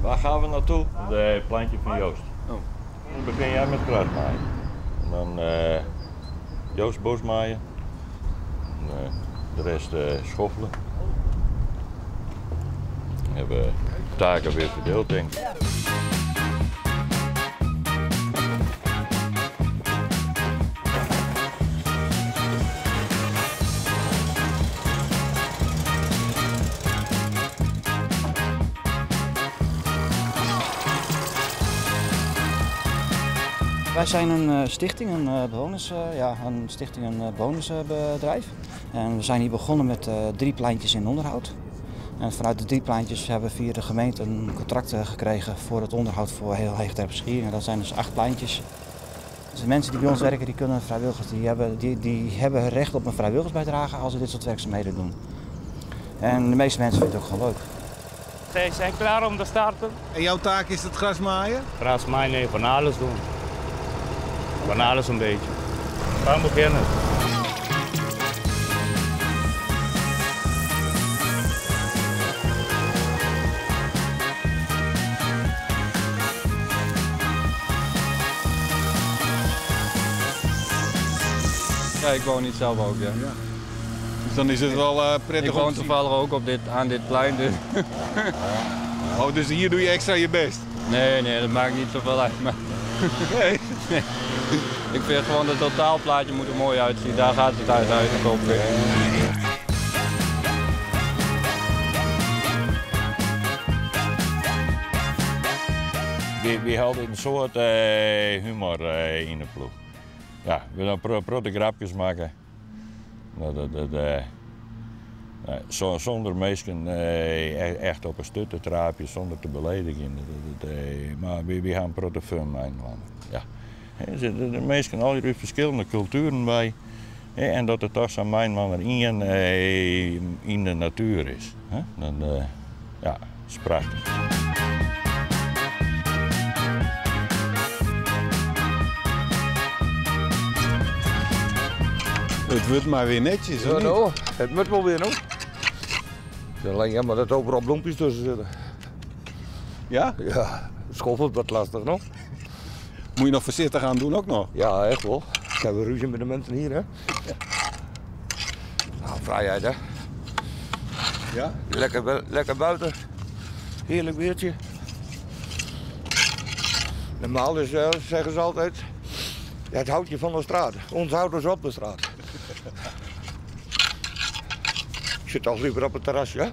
Waar gaan we naartoe? Het plantje van Joost. Oh. Dan begin jij met grasmaaien. En dan Joost bosmaaien. En, de rest schoffelen. We hebben taken weer verdeeld, denk ik. Wij zijn een stichting, een bewonersbedrijf. En we zijn hier begonnen met 3 pleintjes in onderhoud. En vanuit de 3 pleintjes hebben we via de gemeente een contract gekregen voor het onderhoud voor heel Heegterp-Schier. En dat zijn dus 8 pleintjes. Dus de mensen die bij ons werken, die kunnen vrijwilligers, die hebben recht op een vrijwilligersbijdrage als ze dit soort werkzaamheden doen. En de meeste mensen vinden het ook gewoon leuk. Zij zijn klaar om te starten. En jouw taak is het grasmaaien? Grasmaaien, nee, van alles doen. Van alles een beetje. We gaan beginnen. Ja, ik woon niet zelf ook, ja. Dus dan is het wel prettig Ik woon toevallig ook aan dit plein. Dus. Oh, dus hier doe je extra je best? Nee, dat maakt niet zoveel uit. Maar... Nee. Nee. Ik vind gewoon het totaalplaatje moet er mooi uitzien. Daar gaat het uiteindelijk op. We hadden een soort humor in de ploeg. Ja, we dan protte grapjes maken. Zonder mensen echt op een stut te trapen, zonder te beledigen. Maar we gaan protte fun maken. Ja. De mensen al die verschillende culturen bij. En dat het toch zo'n mijnman in de natuur is. Dan, ja, dat is prachtig. Het wordt maar weer netjes, Ja, nou, het moet wel weer, nou. Alleen jammer dat er overal bloempjes tussen zitten. Ja? Ja, schoffelt wat lastig nog. Moet je nog voorzichtig aan doen ook nog? Ja, echt wel. Ik heb weer ruzie met de mensen hier, hè. Ja. Nou, vrijheid, hè. Ja? Lekker buiten. Heerlijk weertje. Normaal is, zeggen ze altijd, ja, het houtje van de straat. Ons hout is op de straat. Ik zit al liever op het terrasje, hè.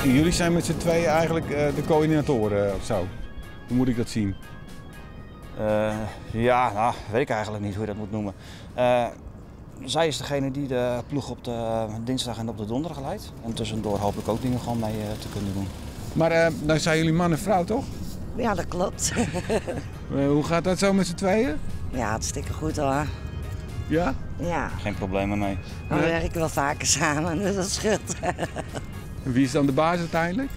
Jullie zijn met z'n tweeën eigenlijk de coördinatoren of zo. Hoe moet ik dat zien? Ja, nou, weet ik eigenlijk niet hoe je dat moet noemen. Zij is degene die de ploeg op de dinsdag en op de donderdag leidt. En tussendoor hoop ik ook dingen gewoon mee te kunnen doen. Maar dan zijn jullie man en vrouw, toch? Ja, dat klopt. Hoe gaat dat zo met z'n tweeën? Ja, hartstikke goed hoor. Ja? Ja, Geen problemen mee. we werken wel vaker samen, dus dat scheelt. En wie is dan de baas uiteindelijk?